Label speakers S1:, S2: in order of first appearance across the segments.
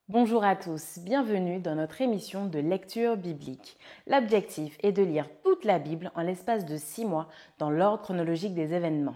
S1: Bonjour à tous, bienvenue dans notre émission de lecture biblique. L'objectif est de lire toute la Bible en l'espace de 6 mois dans l'ordre chronologique des événements.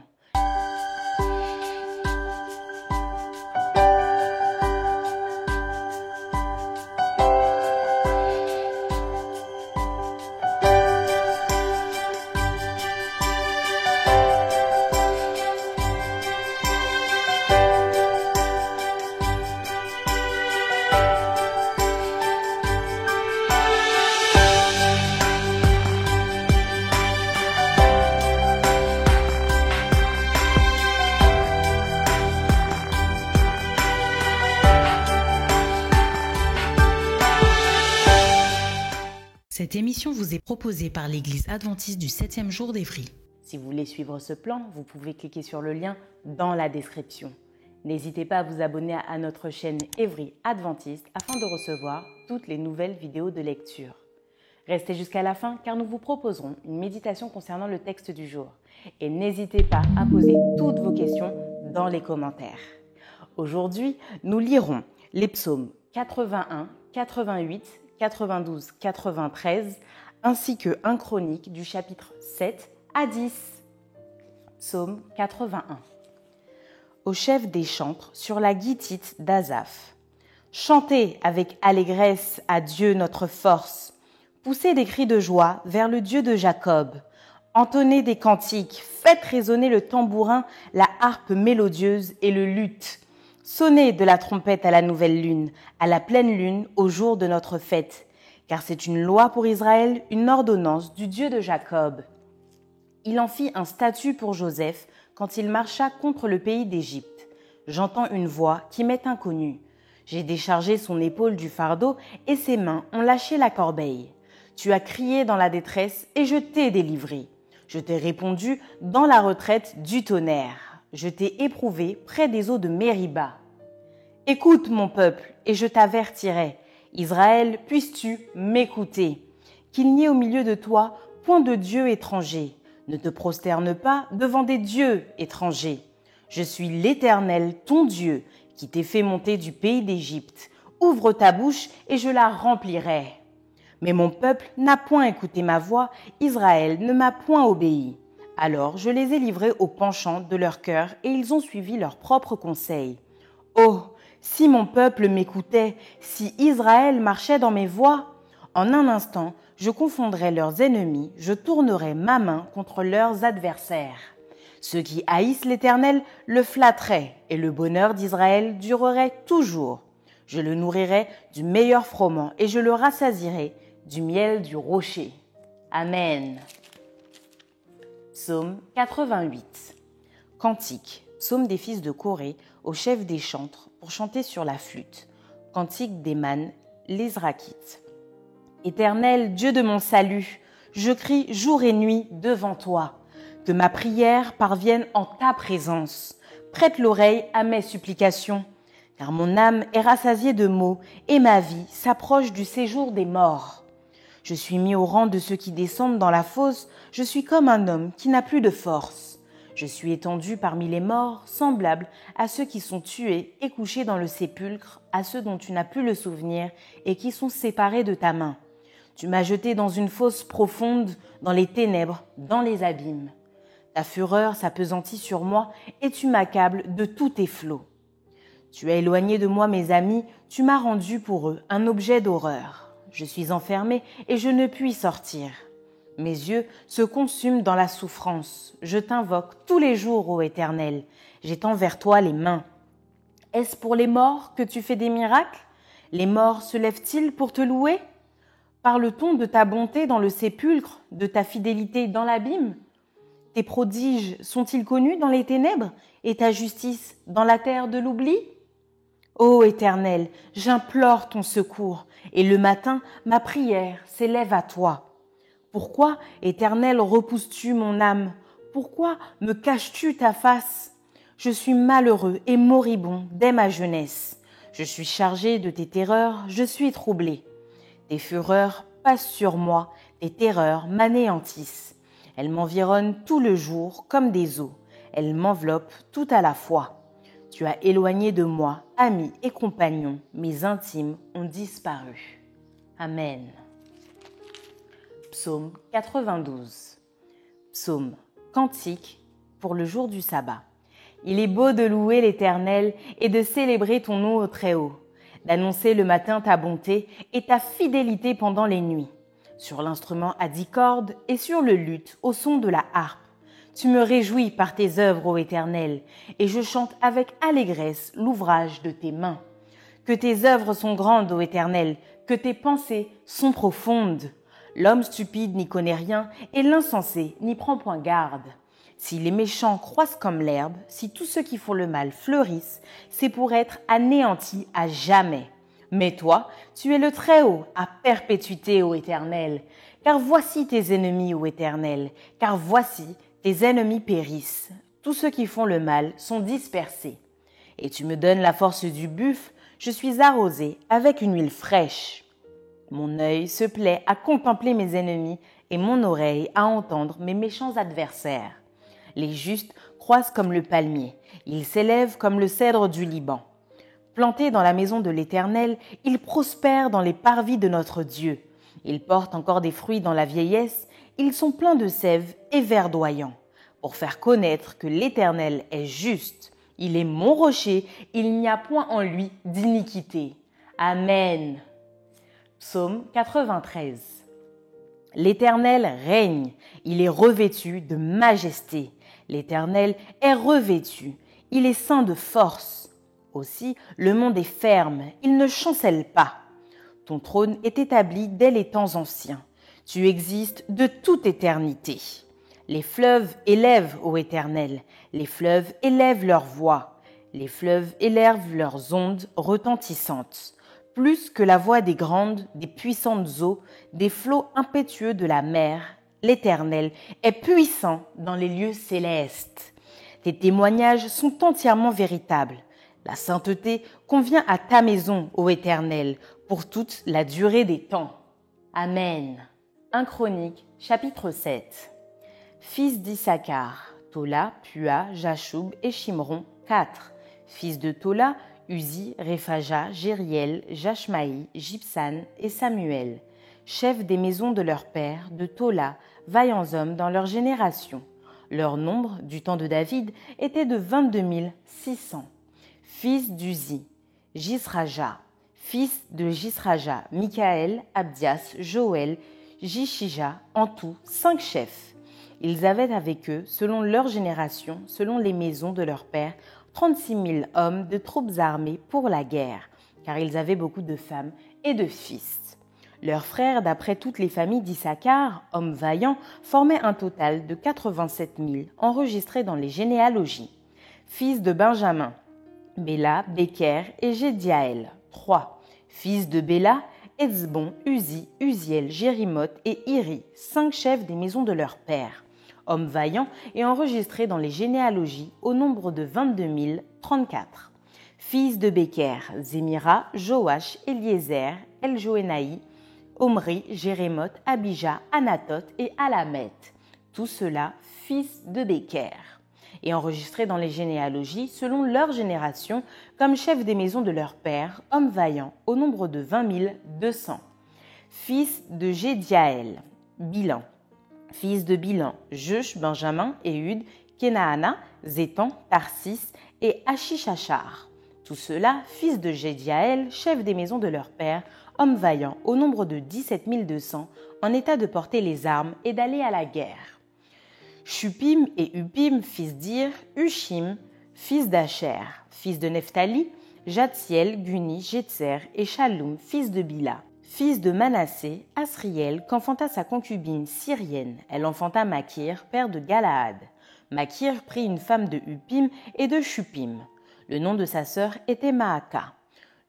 S2: Cette émission vous est proposée par l'Église adventiste du 7e jour d'Évry.
S1: Si vous voulez suivre ce plan, vous pouvez cliquer sur le lien dans la description. N'hésitez pas à vous abonner à notre chaîne Évry Adventiste afin de recevoir toutes les nouvelles vidéos de lecture. Restez jusqu'à la fin car nous vous proposerons une méditation concernant le texte du jour. Et n'hésitez pas à poser toutes vos questions dans les commentaires. Aujourd'hui, nous lirons les psaumes 81, 88, 92, 93, ainsi que 1 Chronique du chapitre 7 à 10. Psaume 81. Au chef des chantres sur la guitite d'Asaph. Chantez avec allégresse à Dieu notre force. Poussez des cris de joie vers le Dieu de Jacob. Entonnez des cantiques, faites résonner le tambourin, la harpe mélodieuse et le luth. Sonnez de la trompette à la nouvelle lune, à la pleine lune, au jour de notre fête. Car c'est une loi pour Israël, une ordonnance du Dieu de Jacob. Il en fit un statut pour Joseph quand il marcha contre le pays d'Égypte. J'entends une voix qui m'est inconnue. J'ai déchargé son épaule du fardeau et ses mains ont lâché la corbeille. Tu as crié dans la détresse et je t'ai délivré. Je t'ai répondu dans la retraite du tonnerre. Je t'ai éprouvé près des eaux de Mériba. Écoute mon peuple, et je t'avertirai. Israël, puisses-tu m'écouter? Qu'il n'y ait au milieu de toi point de dieu étranger. Ne te prosterne pas devant des dieux étrangers. Je suis l'Éternel, ton Dieu, qui t'ai fait monter du pays d'Égypte. Ouvre ta bouche et je la remplirai. Mais mon peuple n'a point écouté ma voix, Israël ne m'a point obéi. Alors je les ai livrés au penchant de leur cœur et ils ont suivi leurs propres conseils. Oh, si mon peuple m'écoutait, si Israël marchait dans mes voies, en un instant, je confondrais leurs ennemis, je tournerais ma main contre leurs adversaires. Ceux qui haïssent l'Éternel le flatteraient et le bonheur d'Israël durerait toujours. Je le nourrirai du meilleur froment et je le rassasierai du miel du rocher. Amen. Psaume 88. Cantique, psaume des fils de Corée, au chef des chantres, pour chanter sur la flûte. Cantique d'Éman, l'Izrakhite. Éternel, Dieu de mon salut, je crie jour et nuit devant toi. Que ma prière parvienne en ta présence. Prête l'oreille à mes supplications, car mon âme est rassasiée de maux et ma vie s'approche du séjour des morts. Je suis mis au rang de ceux qui descendent dans la fosse, je suis comme un homme qui n'a plus de force. Je suis étendu parmi les morts, semblable à ceux qui sont tués et couchés dans le sépulcre, à ceux dont tu n'as plus le souvenir et qui sont séparés de ta main. Tu m'as jeté dans une fosse profonde, dans les ténèbres, dans les abîmes. Ta fureur s'appesantit sur moi et tu m'accables de tous tes flots. Tu as éloigné de moi mes amis, tu m'as rendu pour eux un objet d'horreur. Je suis enfermé et je ne puis sortir. Mes yeux se consument dans la souffrance. Je t'invoque tous les jours, ô Éternel. J'étends vers toi les mains. Est-ce pour les morts que tu fais des miracles? Les morts se lèvent-ils pour te louer? Parle-t-on de ta bonté dans le sépulcre, de ta fidélité dans l'abîme? Tes prodiges sont-ils connus dans les ténèbres et ta justice dans la terre de l'oubli? Ô Éternel, j'implore ton secours et le matin, ma prière s'élève à toi. Pourquoi, Éternel, repousses-tu mon âme? Pourquoi me caches-tu ta face? Je suis malheureux et moribond dès ma jeunesse. Je suis chargé de tes terreurs, je suis troublé. Tes fureurs passent sur moi, tes terreurs m'anéantissent. Elles m'environnent tout le jour comme des eaux. Elles m'enveloppent tout à la fois. Tu as éloigné de moi amis et compagnons, mes intimes ont disparu. Amen. Psaume 92. Psaume, cantique pour le jour du sabbat. Il est beau de louer l'Éternel et de célébrer ton nom au Très-Haut, d'annoncer le matin ta bonté et ta fidélité pendant les nuits, sur l'instrument à 10 cordes et sur le luth au son de la harpe. Tu me réjouis par tes œuvres, ô Éternel, et je chante avec allégresse l'ouvrage de tes mains. Que tes œuvres sont grandes, ô Éternel, que tes pensées sont profondes. L'homme stupide n'y connaît rien et l'insensé n'y prend point garde. Si les méchants croissent comme l'herbe, si tous ceux qui font le mal fleurissent, c'est pour être anéantis à jamais. Mais toi, tu es le Très-Haut, à perpétuité, ô Éternel. Car voici tes ennemis, ô Éternel, car voici tes ennemis périssent. Tous ceux qui font le mal sont dispersés. Et tu me donnes la force du buffle, je suis arrosé avec une huile fraîche. Mon œil se plaît à contempler mes ennemis et mon oreille à entendre mes méchants adversaires. Les justes croissent comme le palmier, ils s'élèvent comme le cèdre du Liban. Plantés dans la maison de l'Éternel, ils prospèrent dans les parvis de notre Dieu. Ils portent encore des fruits dans la vieillesse, ils sont pleins de sève et verdoyants, pour faire connaître que l'Éternel est juste. Il est mon rocher, il n'y a point en lui d'iniquité. Amen. Psaume 93. L'Éternel règne, il est revêtu de majesté. L'Éternel est revêtu, il est ceint de force. Aussi, le monde est ferme, il ne chancelle pas. Ton trône est établi dès les temps anciens. Tu existes de toute éternité. Les fleuves élèvent, ô Éternel, les fleuves élèvent leur voix. Les fleuves élèvent leurs ondes retentissantes. Plus que la voix des grandes, des puissantes eaux, des flots impétueux de la mer, l'Éternel est puissant dans les lieux célestes. Tes témoignages sont entièrement véritables. La sainteté convient à ta maison, ô Éternel, pour toute la durée des temps. Amen. 1 Chronique, chapitre 7. Fils d'Issachar, Tola, Pua, Jashoub et Shimron, 4. Fils de Tola, Uzi, Réphaja, Jériel, Jashmaï, Jibsan et Samuel, chefs des maisons de leurs pères, de Tola, vaillants hommes dans leur génération. Leur nombre, du temps de David, était de 22 600. Fils d'Uzi, Jisraja, fils de Jisraja, Michaël, Abdias, Joël, Jishija, en tout 5 chefs. Ils avaient avec eux, selon leur génération, selon les maisons de leurs pères, 36 000 hommes de troupes armées pour la guerre, car ils avaient beaucoup de femmes et de fils. Leurs frères, d'après toutes les familles d'Issachar, hommes vaillants, formaient un total de 87 000 enregistrés dans les généalogies. Fils de Benjamin, Béla, Béker et Jédiaël, 3. Fils de Béla, Etzbon, Uzi, Uziel, Jérimoth et Iri, 5 chefs des maisons de leurs pères. Hommes vaillants et enregistrés dans les généalogies au nombre de 22 034. Fils de Béker, Zémira, Joach, Eliezer, Eljoénaï, Omri, Jérémoth, Abija, Anatoth et Alamet. Tout cela, fils de Béker. Et enregistrés dans les généalogies selon leur génération comme chefs des maisons de leurs pères, hommes vaillants, au nombre de 20 200. Fils de Jédiaël, Bilan. Fils de Bilan, Jeush, Benjamin, Éhud, Kenaana, Zétan, Tarsis et Achishachar. Tout cela, fils de Jédiaël, chef des maisons de leurs pères, hommes vaillants, au nombre de 17 200, en état de porter les armes et d'aller à la guerre. Shupim et Upim, fils d'Ir, Ushim, fils d'Asher, fils de Nephtali, Jatsiel, Guni, Jetzer et Shalom, fils de Bila. Fils de Manassé, Asriel, qu'enfanta sa concubine syrienne. Elle enfanta Makir, père de Galaad. Makir prit une femme de Upim et de Shupim. Le nom de sa sœur était Maaka.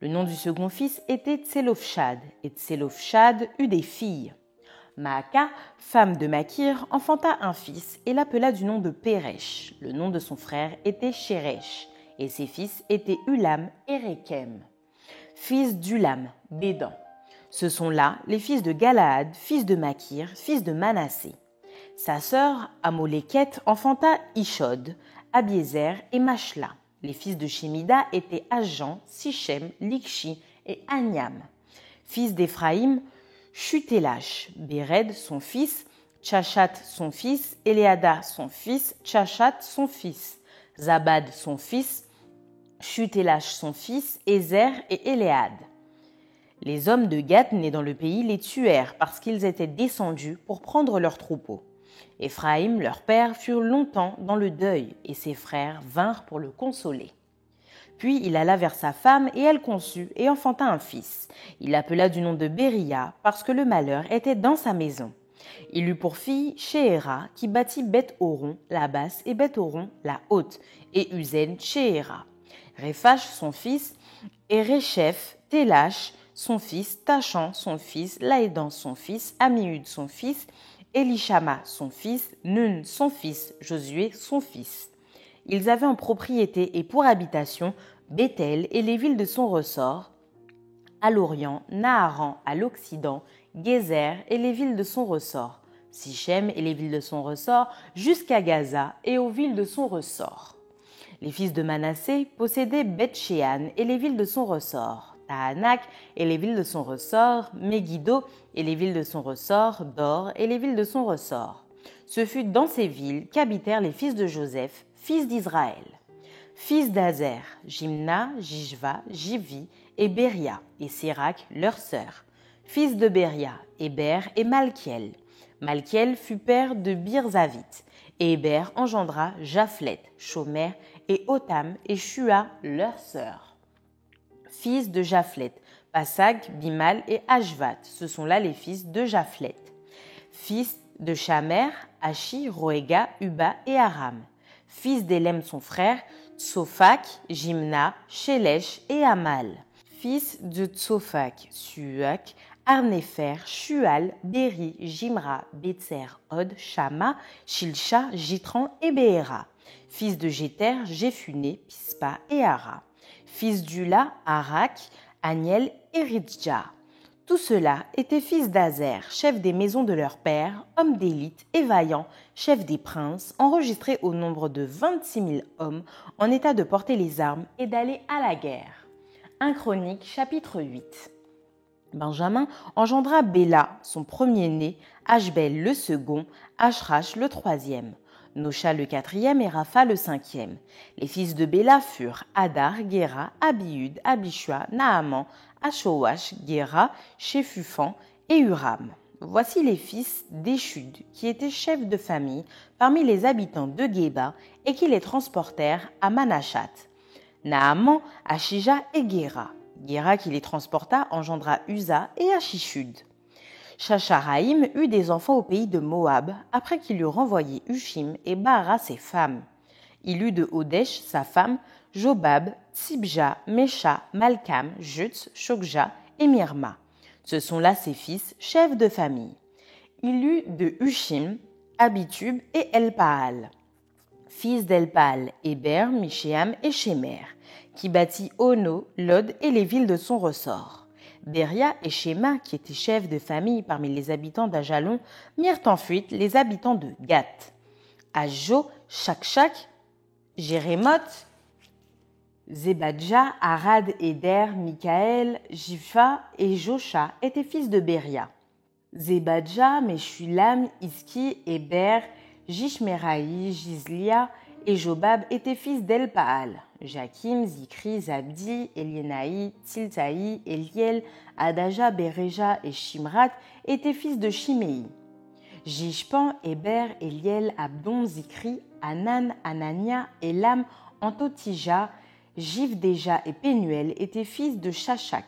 S1: Le nom du second fils était Tselofshad, et Tselofshad eut des filles. Maaka, femme de Makir, enfanta un fils et l'appela du nom de Péresh. Le nom de son frère était Sheresh, et ses fils étaient Ulam et Rekem. Fils d'Ulam, Bédan. Ce sont là les fils de Galaad, fils de Makir, fils de Manassé. Sa sœur, Amoléketh, enfanta Ishod, Abiézer et Machla. Les fils de Shemida étaient Ajan, Sichem, Likshi et Aniam. Fils d'Éphraïm, Shutelash, Béred son fils, Tchachat son fils, Éléada son fils, Tchachat son fils, Zabad son fils, Shutelash son fils, Ézer et Éléad. Les hommes de Gath nés dans le pays les tuèrent parce qu'ils étaient descendus pour prendre leurs troupeaux. Éphraïm, leur père, fut longtemps dans le deuil et ses frères vinrent pour le consoler. Puis il alla vers sa femme et elle conçut et enfanta un fils. Il l'appela du nom de Béria parce que le malheur était dans sa maison. Il eut pour fille Shéhéra qui bâtit Beth-Horon la basse et Beth-Horon la haute et Uzen Shéhéra. Réphash son fils et Réchef, Télash son fils, Tachan son fils, Laédan son fils, Amihud son fils, Élishama son fils, Nun son fils, Josué son fils. Ils avaient en propriété et pour habitation Béthel et les villes de son ressort, à l'Orient, Naharan à l'Occident, Gézer et les villes de son ressort, Sichem et les villes de son ressort, jusqu'à Gaza et aux villes de son ressort. Les fils de Manassé possédaient Beth-Shean et les villes de son ressort, Tahanak et les villes de son ressort, Megiddo et les villes de son ressort, Dor et les villes de son ressort. Ce fut dans ces villes qu'habitèrent les fils de Joseph, fils d'Israël. Fils d'Azer, Jimna, Jishva, Jivi et Béria, et Sérac, leur sœur. Fils de Béria, Héber et Malkiel. Malkiel fut père de Birzavit, et Héber engendra Japhlet, Shomer et Otam et Shua, leur sœur. Fils de Japhlet, Passag, Bimal et Ashvat, ce sont là les fils de Japhlet. Fils de Shamer, Ashi, Roéga, Uba et Aram. Fils d'Élem son frère, Tsophak, Jimna, Shelesh et Amal. Fils de Tsophak, Suak, Arnéfer, Shual, Béri, Jimra, Betser, Od, Shama, Shilsha, Jitran et Béhéra. Fils de Jéter, Jéphuné, Pispa et Ara. Fils d'Ula, Arak, Aniel et Ridja. Tout cela étaient fils d'Azer, chef des maisons de leur père, hommes d'élite et vaillants, chef des princes, enregistrés au nombre de 26 000 hommes en état de porter les armes et d'aller à la guerre. 1 Chroniques, chapitre 8. Benjamin engendra Béla, son premier-né, Ashbel le second, Ashrach le troisième, Nosha le quatrième et Rapha le cinquième. Les fils de Béla furent Hadar, Géra, Abihud, Abishua, Naaman, Ashowash, Géra, Shéphupham et Uram. Voici les fils d'Échud, qui étaient chefs de famille parmi les habitants de Géba et qui les transportèrent à Manachat. Naaman, Ashija et Géra. Géra qui les transporta engendra Uza et Achishud. Shacharaïm eut des enfants au pays de Moab, après qu'il eut renvoyé Ushim et Baara ses femmes. Il eut de Hodesh sa femme, Jobab, Tsibja, Mesha, Malkam, Jutz, Shokja et Mirma. Ce sont là ses fils, chefs de famille. Il eut de Ushim, Abitub et Elpaal. Fils d'Elpaal, Héber, Mishéam et Shemer, qui bâtit Ono, Lod et les villes de son ressort. Béria et Shema, qui étaient chefs de famille parmi les habitants d'Ajalon, mirent en fuite les habitants de Gath. Ajo, Shakshak, Jérémoth, Zebadja, Arad, Éder, Mikaël, Jipha et Josha étaient fils de Béria. Zebadja, Meshulam, Iski, Héber, Jishmeraï, Jizlia et Jobab étaient fils d'Elpaal. Jakim, Zikri, Zabdi, Eliénaï, Tiltaï, Eliel, Adaja, Béréja et Shimrat étaient fils de Shiméi. Jishpan, Héber, Eliel, Abdon, Zikri, Anan, Anania, Elam, Antotija, Jivdeja et Pénuel étaient fils de Shashak.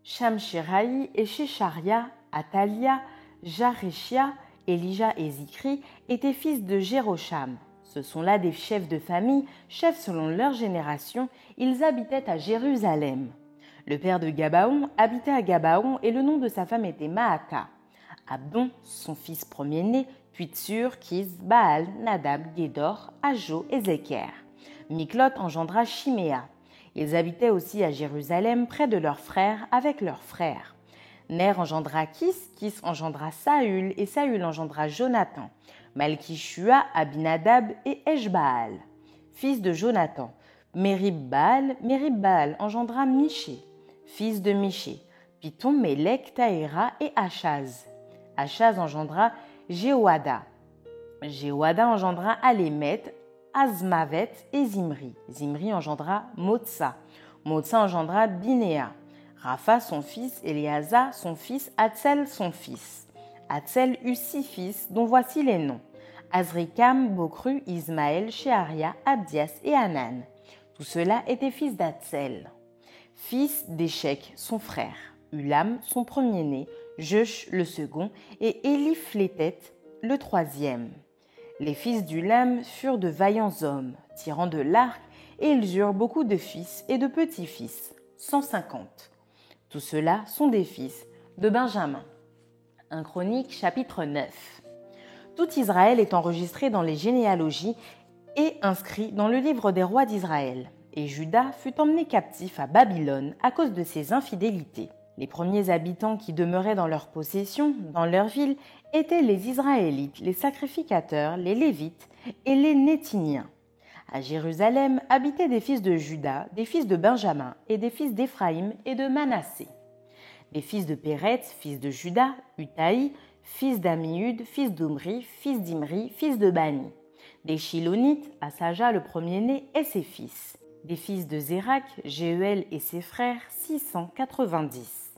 S1: Shamshiraï et Shesharia, Atalia, Jareshia, Elija et Zikri étaient fils de Jérosham. Ce sont là des chefs de famille, chefs selon leur génération, ils habitaient à Jérusalem. Le père de Gabaon habitait à Gabaon et le nom de sa femme était Maaka. Abdon, son fils premier-né, puis Tsur, Kiz, Baal, Nadab, Gédor, Ajo et Zéker. Miklot engendra Shiméa. Ils habitaient aussi à Jérusalem près de leurs frères avec leurs frères. Ner engendra Kis, Kis engendra Saül et Saül engendra Jonathan. Malkishua, Abinadab et Eshbaal, fils de Jonathan. Mérib-Baal engendra Miché, fils de Miché, puis Mélec, Taïra et Achaz. Achaz engendra Jéhoada. Jéhoada engendra Alémet, Azmavet et Zimri. Zimri engendra Motsa. Motsa engendra Binéa. Rapha son fils, Éléazar son fils, Hatzel son fils. Hatzel eut 6 fils, dont voici les noms. Azrikam, Bokru, Ismaël, Sheharia, Abdias et Hanan. Tout cela était fils d'Hatzel. Fils d'Échec, son frère. Ulam, son premier-né. Jeush, le second. Et Éliphélet, le troisième. Les fils d'Ulam furent de vaillants hommes, tirant de l'arc, et ils eurent beaucoup de fils et de petits-fils, 150. Tout cela sont des fils de Benjamin. 1 Chroniques, chapitre 9. Tout Israël est enregistré dans les généalogies et inscrit dans le livre des rois d'Israël. Et Juda fut emmené captif à Babylone à cause de ses infidélités. Les premiers habitants qui demeuraient dans leur possession, dans leur ville, étaient les Israélites, les sacrificateurs, les Lévites et les Néthiniens. À Jérusalem habitaient des fils de Juda, des fils de Benjamin et des fils d'Éphraïm et de Manassé. Les fils de Péret, fils de Juda, Utaï, fils d'Amiud, fils d'Omri, fils d'Imri, fils de Bani. Des Shilonites, Asaja le premier-né et ses fils. Des fils de Zérak, Jéhuel et ses frères, 690.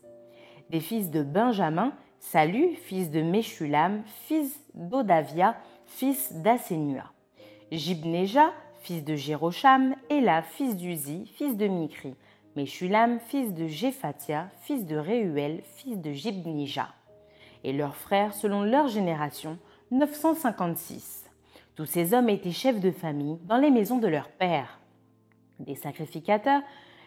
S1: Des fils de Benjamin, Salu, fils de Meshulam, fils d'Odavia, fils d'Assénua. Jibneja, fils de Jérocham, Éla, fils d'Uzi, fils de Mikri. Meshulam, fils de Jéphatia, fils de Réuel, fils de Jibnija. Et leurs frères, selon leur génération, 956. Tous ces hommes étaient chefs de famille dans les maisons de leurs pères. Des sacrificateurs,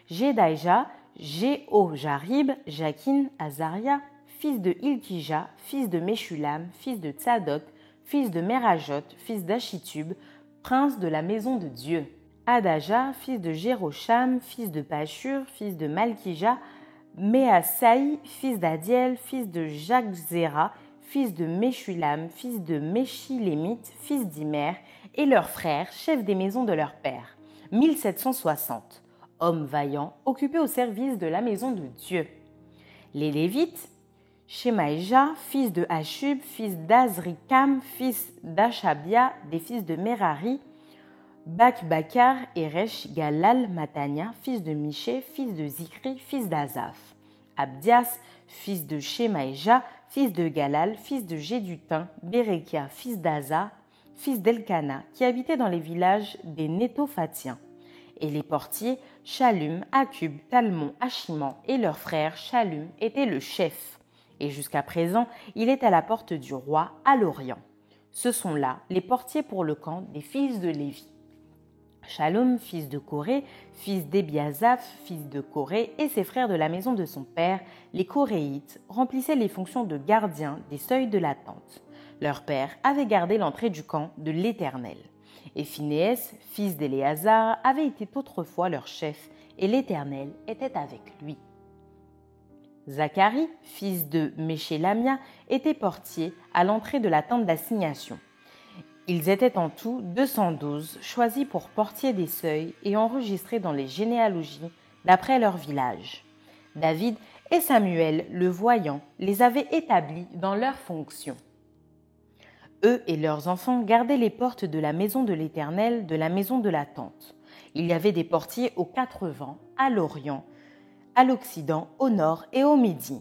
S1: Jedaïja, Jéhojarib, Jakin, Azaria, fils de Ilkija, fils de Meshulam, fils de Tsadok, fils de Merajot, fils d'Achitub, prince de la maison de Dieu. Adaja, fils de Jérocham, fils de Pashur, fils de Malkija, Méasaï, fils d'Adiel, fils de Jagzéra, fils de Meshulam, fils de Meshilémite, fils d'Imer, et leurs frères, chefs des maisons de leur père. 1760, hommes vaillants occupés au service de la maison de Dieu. Les Lévites, Shemaïja, fils de Hashub, fils d'Azrikam, fils d'Achabia, des fils de Merari, Bakbakar, Eresh, Galal, Matania, fils de Miché, fils de Zikri, fils d'Azaph. Abdias, fils de Shemaïja, fils de Galal, fils de Jédutin, Bérekia, fils d'Aza, fils d'Elkana, qui habitait dans les villages des Nétophatiens. Et les portiers, Shallum, Akub, Talmon, Achiman et leur frère Shallum étaient le chef. Et jusqu'à présent, il est à la porte du roi, à l'Orient. Ce sont là les portiers pour le camp des fils de Lévi. Shallum, fils de Coré, fils d'Ebiasaph, fils de Coré, et ses frères de la maison de son père, les Coréites, remplissaient les fonctions de gardiens des seuils de la tente. Leur père avait gardé l'entrée du camp de l'Éternel. Et Phinéas, fils d'Éléazar, avait été autrefois leur chef, et l'Éternel était avec lui. Zacharie, fils de Méchélamia, était portier à l'entrée de la tente d'assignation. Ils étaient en tout 212, choisis pour portier des seuils et enregistrés dans les généalogies d'après leur village. David et Samuel, le voyant, les avaient établis dans leurs fonctions. Eux et leurs enfants gardaient les portes de la maison de l'Éternel, de la maison de la tente. Il y avait des portiers aux 4 vents, à l'Orient, à l'Occident, au Nord et au Midi.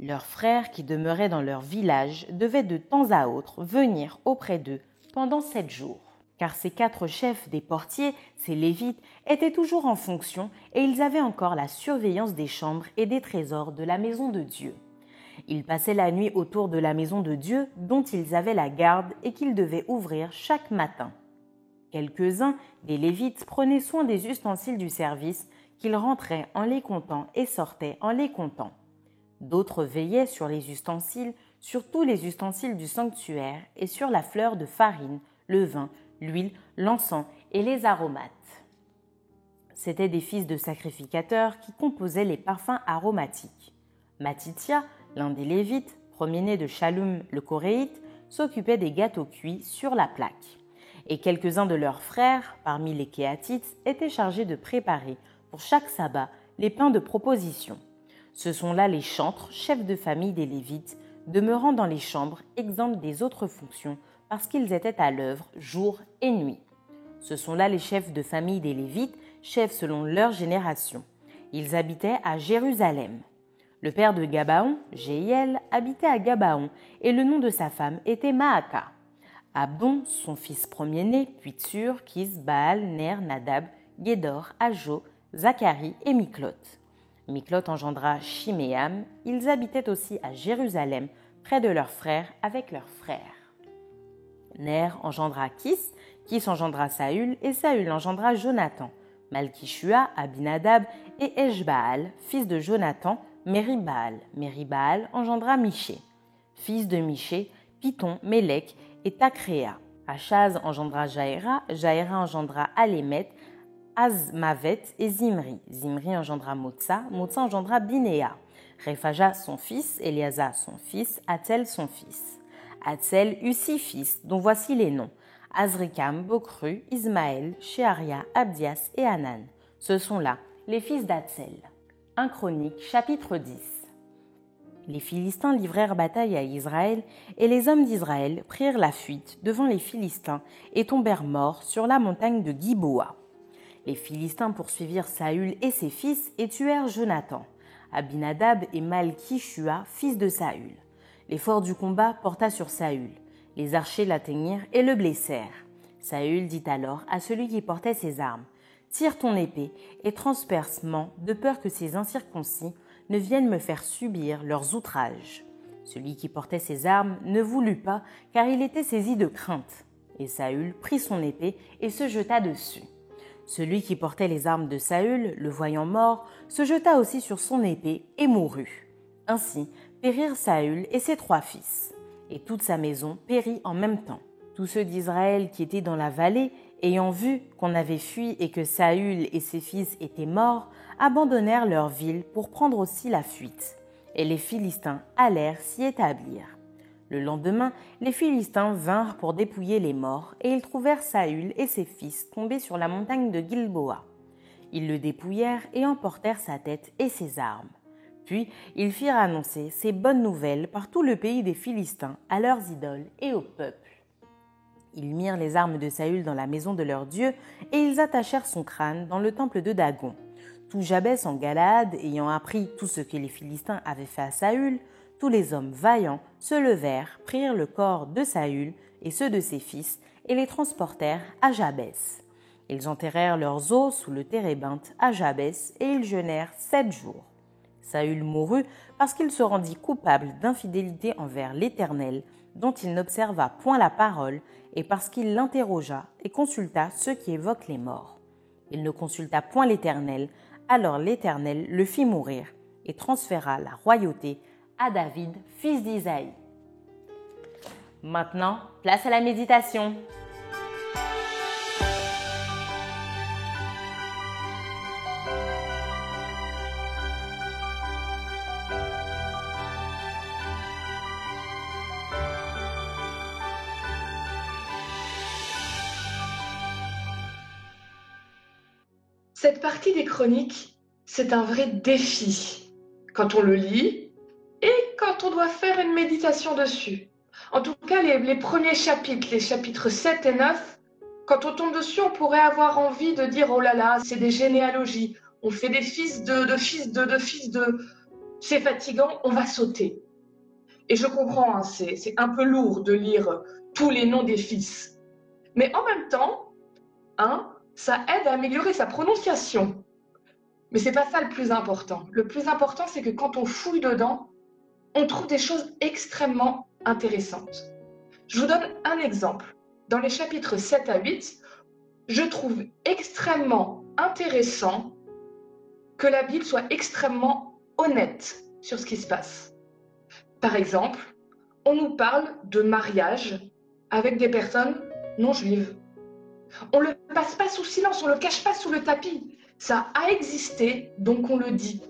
S1: Leurs frères qui demeuraient dans leur village devaient de temps à autre venir auprès d'eux pendant 7 jours. Car ces 4 chefs des portiers, ces Lévites, étaient toujours en fonction et ils avaient encore la surveillance des chambres et des trésors de la maison de Dieu. Ils passaient la nuit autour de la maison de Dieu dont ils avaient la garde et qu'ils devaient ouvrir chaque matin. Quelques-uns des Lévites prenaient soin des ustensiles du service, qu'ils rentraient en les comptant et sortaient en les comptant. D'autres veillaient sur les ustensiles, sur tous les ustensiles du sanctuaire et sur la fleur de farine, le vin, l'huile, l'encens et les aromates. C'étaient des fils de sacrificateurs qui composaient les parfums aromatiques. Matithia, l'un des Lévites, premier-né de Shallum le Coréite, s'occupait des gâteaux cuits sur la plaque. Et quelques-uns de leurs frères, parmi les Kéatites, étaient chargés de préparer, pour chaque sabbat, les pains de proposition. Ce sont là les chantres, chefs de famille des Lévites, demeurant dans les chambres, exempts des autres fonctions, parce qu'ils étaient à l'œuvre jour et nuit. Ce sont là les chefs de famille des Lévites, chefs selon leur génération. Ils habitaient à Jérusalem. Le père de Gabaon, Jéhiel, habitait à Gabaon, et le nom de sa femme était Maaka. Abdon, son fils premier-né, puis Tsur, Kis, Baal, Ner, Nadab, Guédor, Ajo, Zacharie et Miklot. Miklot engendra Shiméam. Ils habitaient aussi à Jérusalem, près de leurs frères, avec leurs frères. Ner engendra Kis, Kis engendra Saül, et Saül engendra Jonathan, Malkishua, Abinadab et Eshbaal, fils de Jonathan, Meribaal. Meribaal engendra Miché, fils de Miché, Python, Mélec et Takréa. Achaz engendra Jaéra, Jaéra engendra Alémet, Azmavet et Zimri. Zimri engendra Motsa, Motsa engendra Binéa. Réphaja son fils, Éliasa son fils, Atzel son fils. Atzel eut 6 fils, dont voici les noms. Azrikam, Bokru, Ismaël, Sheharia, Abdias et Hanan. Ce sont là les fils d'Atzel. 1 Chronique, chapitre 10. Les Philistins livrèrent bataille à Israël, et les hommes d'Israël prirent la fuite devant les Philistins et tombèrent morts sur la montagne de Giboa. Les Philistins poursuivirent Saül et ses fils et tuèrent Jonathan, Abinadab et Malkishua, fils de Saül. L'effort du combat porta sur Saül. Les archers l'atteignirent et le blessèrent. Saül dit alors à celui qui portait ses armes, « Tire ton épée et transperce-moi, de peur que ces incirconcis ne viennent me faire subir leurs outrages. » Celui qui portait ses armes ne voulut pas, car il était saisi de crainte. Et Saül prit son épée et se jeta dessus. Celui qui portait les armes de Saül, le voyant mort, se jeta aussi sur son épée et mourut. Ainsi périrent Saül et ses 3 fils. Et toute sa maison périt en même temps. Tous ceux d'Israël qui étaient dans la vallée, ayant vu qu'on avait fui et que Saül et ses fils étaient morts, abandonnèrent leur ville pour prendre aussi la fuite. Et les Philistins allèrent s'y établir. Le lendemain, les Philistins vinrent pour dépouiller les morts, et ils trouvèrent Saül et ses fils tombés sur la montagne de Gilboa. Ils le dépouillèrent et emportèrent sa tête et ses armes. Puis ils firent annoncer ces bonnes nouvelles par tout le pays des Philistins à leurs idoles et au peuple. Ils mirent les armes de Saül dans la maison de leur Dieu, et ils attachèrent son crâne dans le temple de Dagon. Tout Jabès en Galaad, ayant appris tout ce que les Philistins avaient fait à Saül, tous les hommes vaillants se levèrent, prirent le corps de Saül et ceux de ses fils, et les transportèrent à Jabès. Ils enterrèrent leurs os sous le térébinthe à Jabès, et ils jeûnèrent 7 jours. Saül mourut parce qu'il se rendit coupable d'infidélité envers l'Éternel, dont il n'observa point la parole, et parce qu'il l'interrogea et consulta ceux qui évoquent les morts. Il ne consulta point l'Éternel, alors l'Éternel le fit mourir, et transféra la royauté à David, fils d'Isaïe. Maintenant, place à la méditation.
S3: Cette partie des chroniques, c'est un vrai défi quand on le lit et quand on doit faire une méditation dessus. En tout cas, les premiers chapitres, les chapitres 7 et 9, quand on tombe dessus, on pourrait avoir envie de dire « Oh là là, c'est des généalogies, on fait des fils de fils de… » C'est fatigant, on va sauter. Et je comprends, hein, c'est un peu lourd de lire tous les noms des fils. Mais en même temps, ça aide à améliorer sa prononciation. Mais c'est pas ça le plus important. Le plus important, c'est que quand on fouille dedans, on trouve des choses extrêmement intéressantes. Je vous donne un exemple. Dans les chapitres 7 à 8, je trouve extrêmement intéressant que la Bible soit extrêmement honnête sur ce qui se passe. Par exemple, on nous parle de mariage avec des personnes non juives. On ne le passe pas sous silence, on ne le cache pas sous le tapis. Ça a existé, donc on le dit.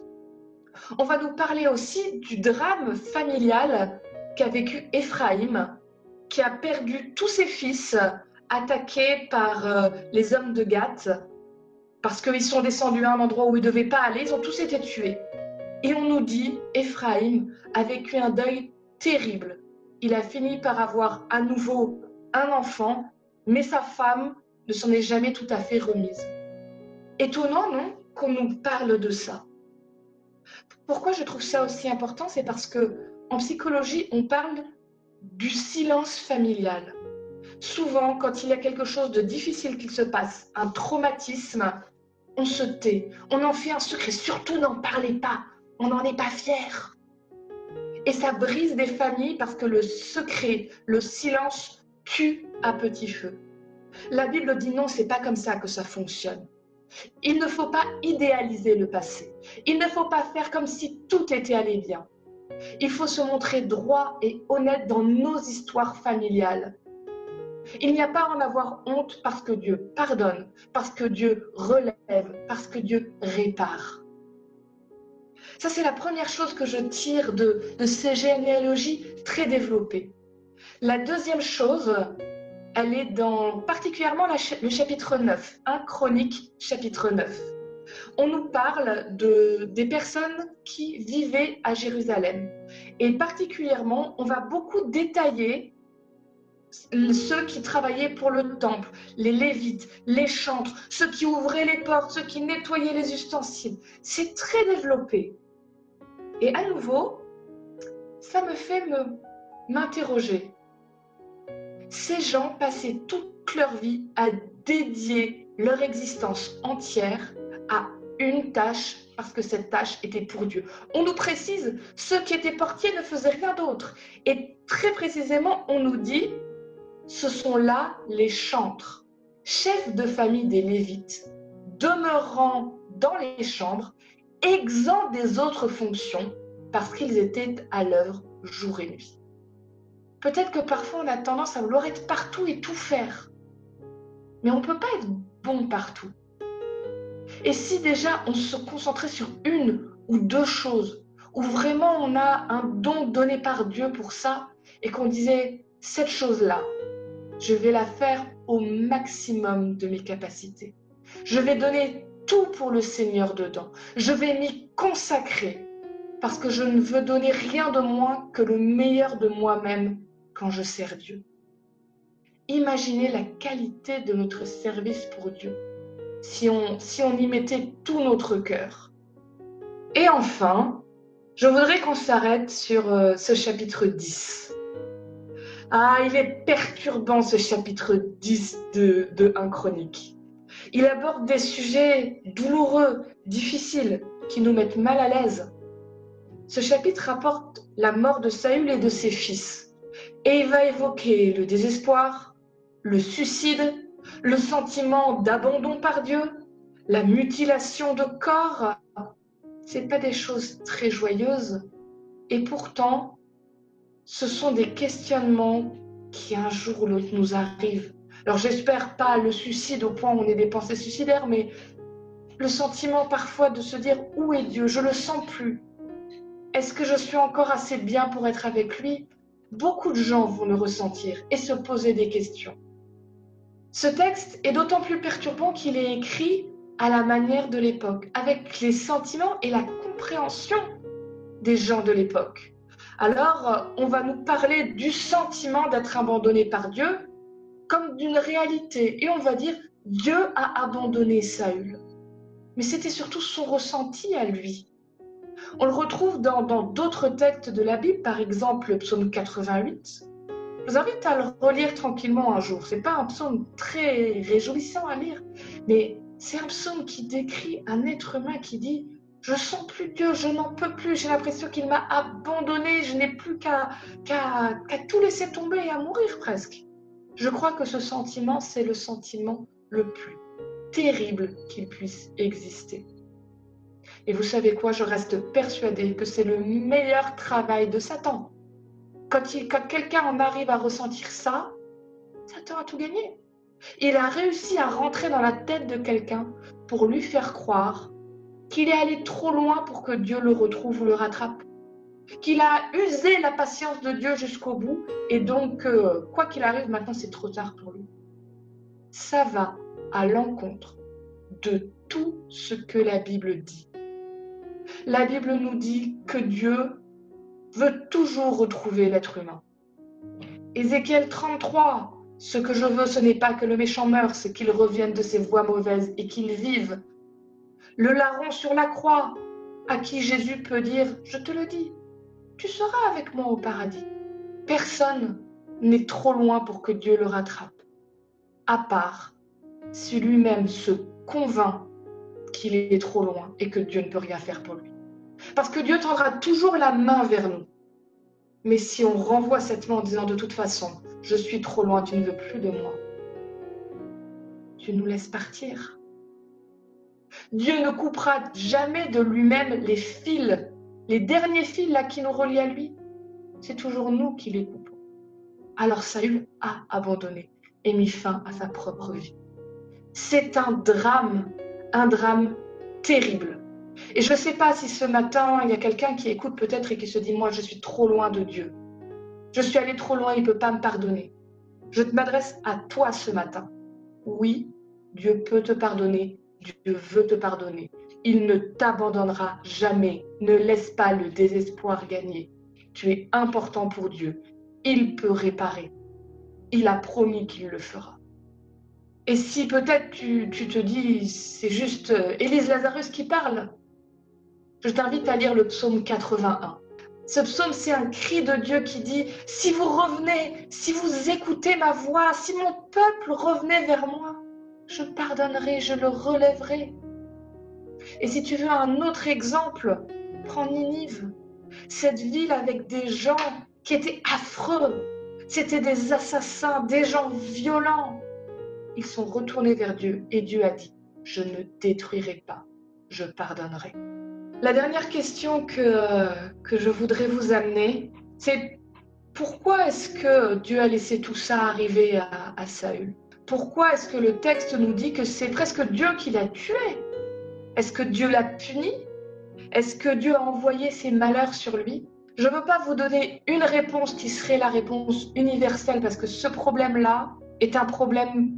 S3: On va nous parler aussi du drame familial qu'a vécu Éphraïm, qui a perdu tous ses fils attaqués par les hommes de Gath, parce qu'ils sont descendus à un endroit où ils ne devaient pas aller, ils ont tous été tués. Et on nous dit, Éphraïm a vécu un deuil terrible. Il a fini par avoir à nouveau un enfant, mais sa femme ne s'en est jamais tout à fait remise. Étonnant, non, qu'on nous parle de ça. Pourquoi je trouve ça aussi important? C'est parce qu'en psychologie, on parle du silence familial. Souvent, quand il y a quelque chose de difficile qui se passe, un traumatisme, on se tait, on en fait un secret. Surtout, n'en parlez pas, on n'en est pas fier. Et ça brise des familles parce que le secret, le silence tue à petit feu. La Bible dit non, c'est pas comme ça que ça fonctionne. Il ne faut pas idéaliser le passé. Il ne faut pas faire comme si tout était allé bien. Il faut se montrer droit et honnête dans nos histoires familiales. Il n'y a pas à en avoir honte parce que Dieu pardonne, parce que Dieu relève, parce que Dieu répare. Ça, c'est la première chose que je tire de ces généalogies très développées. La deuxième chose, elle est dans particulièrement le chapitre 9, 1 Chroniques, chapitre 9. On nous parle des personnes qui vivaient à Jérusalem. Et particulièrement, on va beaucoup détailler ceux qui travaillaient pour le temple, les Lévites, les chantres, ceux qui ouvraient les portes, ceux qui nettoyaient les ustensiles. C'est très développé. Et à nouveau, ça me fait m'interroger. Ces gens passaient toute leur vie à dédier leur existence entière à une tâche, parce que cette tâche était pour Dieu. On nous précise, ceux qui étaient portiers ne faisaient rien d'autre. Et très précisément, on nous dit, ce sont là les chantres, chefs de famille des Lévites, demeurant dans les chambres, exempts des autres fonctions, parce qu'ils étaient à l'œuvre jour et nuit. Peut-être que parfois on a tendance à vouloir être partout et tout faire. Mais on ne peut pas être bon partout. Et si déjà on se concentrait sur une ou deux choses, où vraiment on a un don donné par Dieu pour ça, et qu'on disait, cette chose-là, je vais la faire au maximum de mes capacités. Je vais donner tout pour le Seigneur dedans. Je vais m'y consacrer, parce que je ne veux donner rien de moins que le meilleur de moi-même quand je sers Dieu. Imaginez la qualité de notre service pour Dieu, si on y mettait tout notre cœur. Et enfin, je voudrais qu'on s'arrête sur ce chapitre 10. Ah, il est perturbant ce chapitre 10 de 1 Chronique. Il aborde des sujets douloureux, difficiles, qui nous mettent mal à l'aise. Ce chapitre rapporte la mort de Saül et de ses fils. Et il va évoquer le désespoir, le suicide, le sentiment d'abandon par Dieu, la mutilation de corps. Ce n'est pas des choses très joyeuses. Et pourtant, ce sont des questionnements qui un jour ou l'autre nous arrivent. Alors j'espère pas le suicide au point où on ait des pensées suicidaires, mais le sentiment parfois de se dire « Où est Dieu? Je le sens plus. Est-ce que je suis encore assez bien pour être avec lui ?» Beaucoup de gens vont le ressentir et se poser des questions. Ce texte est d'autant plus perturbant qu'il est écrit à la manière de l'époque, avec les sentiments et la compréhension des gens de l'époque. Alors, on va nous parler du sentiment d'être abandonné par Dieu comme d'une réalité. Et on va dire, Dieu a abandonné Saül. Mais c'était surtout son ressenti à lui. On le retrouve dans d'autres textes de la Bible, par exemple le psaume 88. Je vous invite à le relire tranquillement un jour. Ce n'est pas un psaume très réjouissant à lire, mais c'est un psaume qui décrit un être humain qui dit « Je sens plus Dieu, je n'en peux plus, j'ai l'impression qu'il m'a abandonné, je n'ai plus qu'à tout laisser tomber et à mourir presque. » Je crois que ce sentiment, c'est le sentiment le plus terrible qu'il puisse exister. Et vous savez quoi, je reste persuadée que c'est le meilleur travail de Satan. Quand quelqu'un en arrive à ressentir ça, Satan a tout gagné. Il a réussi à rentrer dans la tête de quelqu'un pour lui faire croire qu'il est allé trop loin pour que Dieu le retrouve ou le rattrape. Qu'il a usé la patience de Dieu jusqu'au bout et donc, quoi qu'il arrive, maintenant c'est trop tard pour lui. ça va à l'encontre de tout ce que la Bible dit. La Bible nous dit que Dieu veut toujours retrouver l'être humain. Ézéchiel 33, ce que je veux, ce n'est pas que le méchant meure, c'est qu'il revienne de ses voies mauvaises et qu'il vive. Le larron sur la croix, à qui Jésus peut dire, je te le dis, tu seras avec moi au paradis. Personne n'est trop loin pour que Dieu le rattrape, à part si lui-même se convainc qu'il est trop loin et que Dieu ne peut rien faire pour lui. Parce que Dieu tendra toujours la main vers nous. Mais si on renvoie cette main en disant de toute façon, je suis trop loin, tu ne veux plus de moi, tu nous laisses partir. Dieu ne coupera jamais de lui-même les fils, les derniers fils là qui nous relient à lui. C'est toujours nous qui les coupons. Alors Saül a abandonné et mis fin à sa propre vie. C'est un drame terrible. Et je ne sais pas si ce matin, il y a quelqu'un qui écoute peut-être et qui se dit, moi je suis trop loin de Dieu. Je suis allé trop loin, il ne peut pas me pardonner. Je m'adresse à toi ce matin. Oui, Dieu peut te pardonner, Dieu veut te pardonner. Il ne t'abandonnera jamais. Ne laisse pas le désespoir gagner. Tu es important pour Dieu. Il peut réparer. Il a promis qu'il le fera. Et si peut-être tu te dis, c'est juste Élise Lazarus qui parle, je t'invite à lire le psaume 81. Ce psaume, c'est un cri de Dieu qui dit, si vous revenez, si vous écoutez ma voix, si mon peuple revenait vers moi, je pardonnerai, je le relèverai. Et si tu veux un autre exemple, prends Ninive. Cette ville avec des gens qui étaient affreux. C'était des assassins, des gens violents. Ils sont retournés vers Dieu et Dieu a dit, je ne détruirai pas, je pardonnerai. La dernière question que je voudrais vous amener, c'est pourquoi est-ce que Dieu a laissé tout ça arriver à Saül? Pourquoi est-ce que le texte nous dit que c'est presque Dieu qui l'a tué? Est-ce que Dieu l'a puni? Est-ce que Dieu a envoyé ses malheurs sur lui? Je ne veux pas vous donner une réponse qui serait la réponse universelle parce que ce problème-là est un problème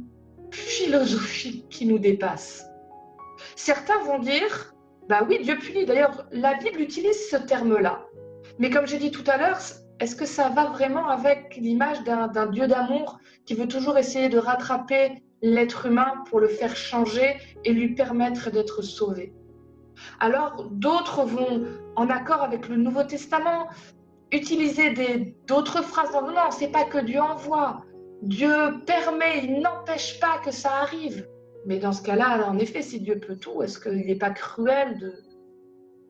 S3: philosophique qui nous dépasse. Certains vont dire, bah oui, Dieu punit. D'ailleurs, la Bible utilise ce terme-là. Mais comme j'ai dit tout à l'heure, est-ce que ça va vraiment avec l'image d'un Dieu d'amour qui veut toujours essayer de rattraper l'être humain pour le faire changer et lui permettre d'être sauvé? Alors, d'autres vont, en accord avec le Nouveau Testament, utiliser d'autres phrases. Non, c'est pas que Dieu envoie. Dieu permet, il n'empêche pas que ça arrive. Mais dans ce cas-là, en effet, si Dieu peut tout, est-ce qu'il n'est pas cruel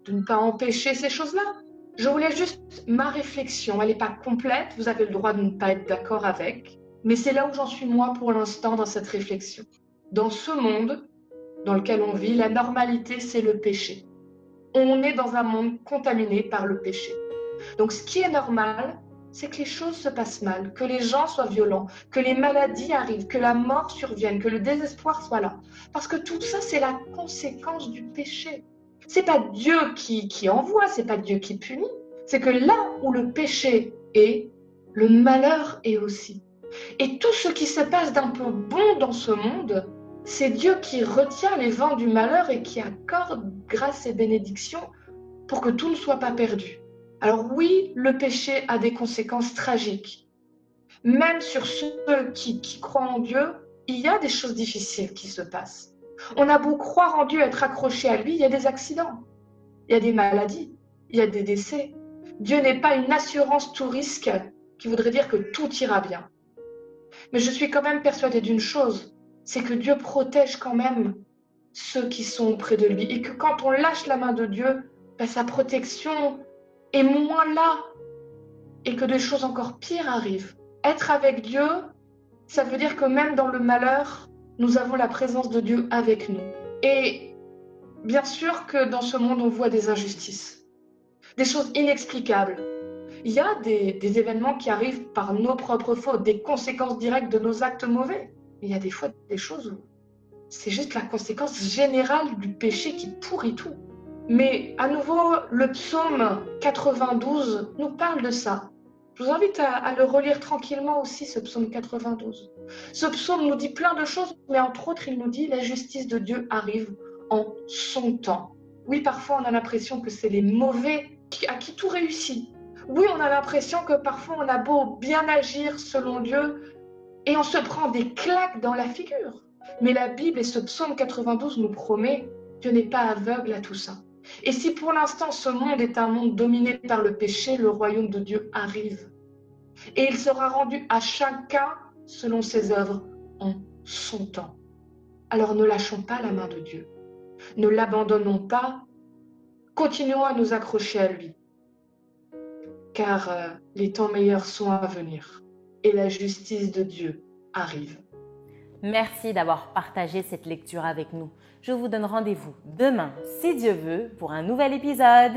S3: de ne pas empêcher ces choses-là? Je voulais juste ma réflexion. Elle n'est pas complète, vous avez le droit de ne pas être d'accord avec. Mais c'est là où j'en suis moi pour l'instant dans cette réflexion. Dans ce monde dans lequel on vit, la normalité, c'est le péché. On est dans un monde contaminé par le péché. Donc ce qui est normal, c'est que les choses se passent mal, que les gens soient violents, que les maladies arrivent, que la mort survienne, que le désespoir soit là. Parce que tout ça, c'est la conséquence du péché. C'est pas Dieu qui envoie, c'est pas Dieu qui punit. C'est que là où le péché est, le malheur est aussi. Et tout ce qui se passe d'un peu bon dans ce monde, c'est Dieu qui retient les vents du malheur et qui accorde grâce et bénédiction pour que tout ne soit pas perdu. Alors oui, le péché a des conséquences tragiques. Même sur ceux qui croient en Dieu, il y a des choses difficiles qui se passent. On a beau croire en Dieu, être accroché à lui, il y a des accidents, il y a des maladies, il y a des décès. Dieu n'est pas une assurance tout risque qui voudrait dire que tout ira bien. Mais je suis quand même persuadée d'une chose, c'est que Dieu protège quand même ceux qui sont auprès de lui. Et que quand on lâche la main de Dieu, sa protection est moins là. Et que des choses encore pires arrivent. Être avec Dieu, ça veut dire que même dans le malheur, nous avons la présence de Dieu avec nous. Et bien sûr que dans ce monde, on voit des injustices. Des choses inexplicables. Il y a des événements qui arrivent par nos propres fautes, des conséquences directes de nos actes mauvais. Il y a des fois des choses où c'est juste la conséquence générale du péché qui pourrit tout. Mais à nouveau, le psaume 92 nous parle de ça. Je vous invite à le relire tranquillement aussi, ce psaume 92. Ce psaume nous dit plein de choses, mais entre autres, il nous dit la justice de Dieu arrive en son temps. Oui, parfois, on a l'impression que c'est les mauvais à qui tout réussit. Oui, on a l'impression que parfois, on a beau bien agir selon Dieu et on se prend des claques dans la figure. Mais la Bible et ce psaume 92 nous promet Dieu n'est pas aveugle à tout ça. Et si pour l'instant ce monde est un monde dominé par le péché, le royaume de Dieu arrive. Et il sera rendu à chacun selon ses œuvres en son temps. Alors ne lâchons pas la main de Dieu. Ne l'abandonnons pas. Continuons à nous accrocher à lui. Car les temps meilleurs sont à venir. Et la justice de Dieu arrive.
S1: Merci d'avoir partagé cette lecture avec nous. Je vous donne rendez-vous demain, si Dieu veut, pour un nouvel épisode.